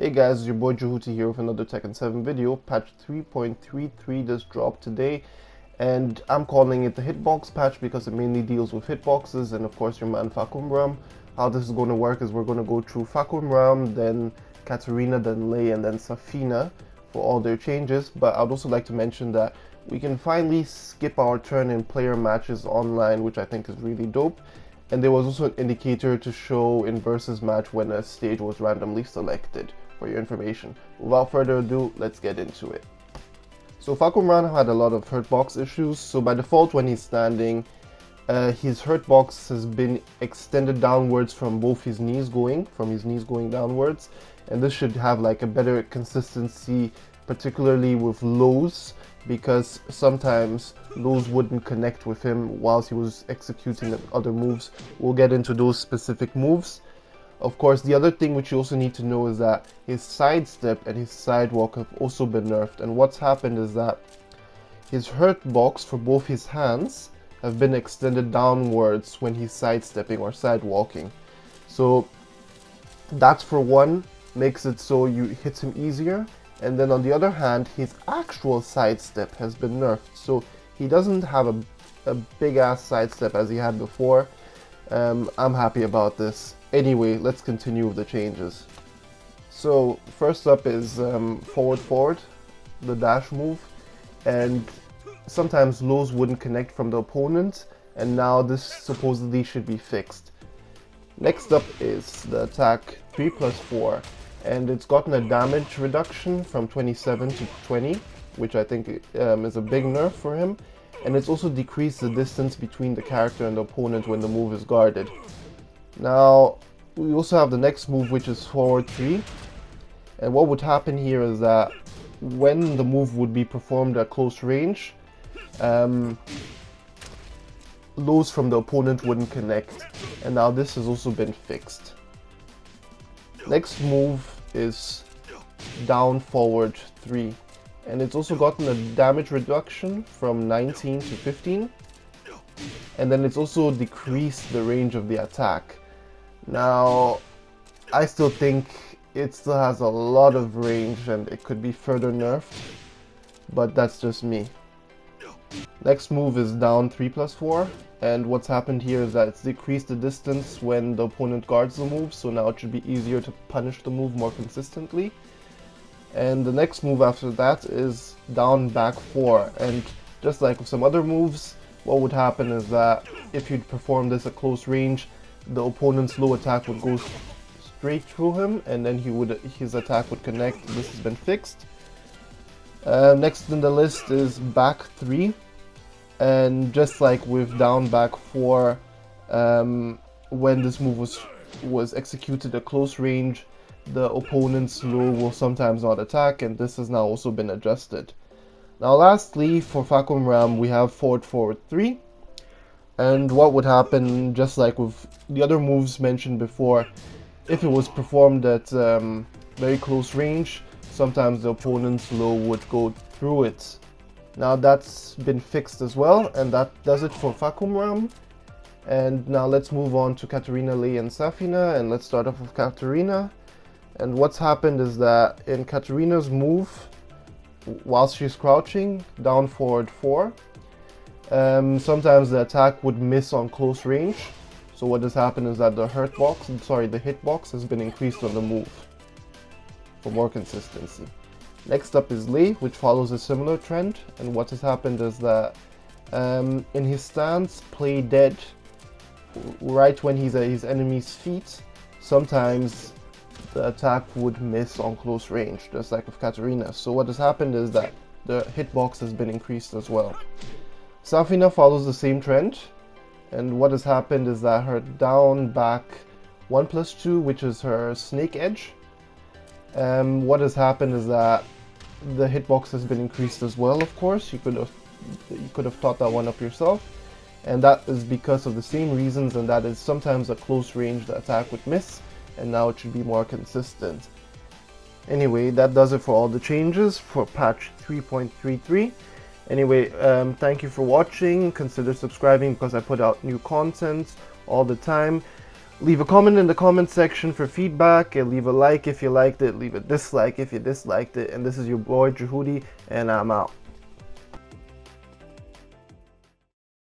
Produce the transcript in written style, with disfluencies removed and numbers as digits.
Hey guys, it's your boy Jehuty here with another Tekken 7 video. Patch 3.33 just dropped today, and I'm calling it the hitbox patch because it mainly deals with hitboxes and of course your man Fahkumram. How this is going to work is we're going to go through Fahkumram, then Katarina, then Lei and then Zafina for all their changes, but I'd also like to mention that we can finally skip our turn in player matches online, which I think is really dope. And there was also an indicator to show in versus match when a stage was randomly selected, for your information. Without further ado, let's get into it. So Fahkumram had a lot of hurtbox issues, so by default when he's standing, his hurtbox has been extended downwards from both his knees going, downwards, and this should have like a better consistency, particularly with lows, because sometimes lows wouldn't connect with him whilst he was executing other moves. We'll get into those specific moves. Of course, the other thing which you also need to know is that his sidestep and his sidewalk have also been nerfed, and what's happened is that his hurt box for both his hands have been extended downwards when he's sidestepping or sidewalking. So that's for one, makes it so you hit him easier, and then on the other hand, his actual sidestep has been nerfed, so he doesn't have a big ass sidestep as he had before. I'm happy about this. Anyway, let's continue with the changes. So first up is forward, the dash move, and sometimes lows wouldn't connect from the opponent, and now this supposedly should be fixed. Next up is the attack 3+4, and it's gotten a damage reduction from 27 to 20, which I think is a big nerf for him, and it's also decreased the distance between the character and the opponent when the move is guarded. Now, we also have the next move, which is forward 3, and what would happen here is that when the move would be performed at close range, lows from the opponent wouldn't connect, and now this has also been fixed. Next move is down forward 3, and it's also gotten a damage reduction from 19 to 15, and then it's also decreased the range of the attack. Now, I still think it still has a lot of range and it could be further nerfed, but that's just me. Next move is down 3+4, and what's happened here is that it's decreased the distance when the opponent guards the move, so now it should be easier to punish the move more consistently. And the next move after that is down back 4, and just like with some other moves, what would happen is that if you'd perform this at close range, the opponent's low attack would go straight through him, and then his attack would connect. This has been fixed. Next in the list is back 3, and just like with down back 4, when this move was executed at close range, the opponent's low will sometimes not attack, and this has now also been adjusted. Now lastly, for Fahkumram, we have forward 3, and what would happen, just like with the other moves mentioned before, if it was performed at very close range, sometimes the opponent's low would go through it. Now that's been fixed as well, and that does it for Fahkumram. And now let's move on to Katarina, Lei and Zafina, and let's start off with Katarina. And what's happened is that in Katarina's move, whilst she's crouching, down forward 4, sometimes the attack would miss on close range. So what has happened is that the hitbox has been increased on the move for more consistency. Next up is Lei, which follows a similar trend, and what has happened is that in his stance, play dead, right when he's at his enemy's feet, sometimes the attack would miss on close range, just like with Katarina. So what has happened is that the hitbox has been increased as well. Zafina follows the same trend, and what has happened is that her down back 1+2, which is her snake edge, what has happened is that the hitbox has been increased as well. Of course, you could have thought that one up yourself, and that is because of the same reasons, and that is sometimes at close range the attack would miss, and now it should be more consistent. Anyway, that does it for all the changes for patch 3.33. Anyway, thank you for watching. Consider subscribing because I put out new content all the time. Leave a comment in the comment section for feedback, and leave a like if you liked it, leave a dislike if you disliked it. And this is your boy Jehuty, and I'm out.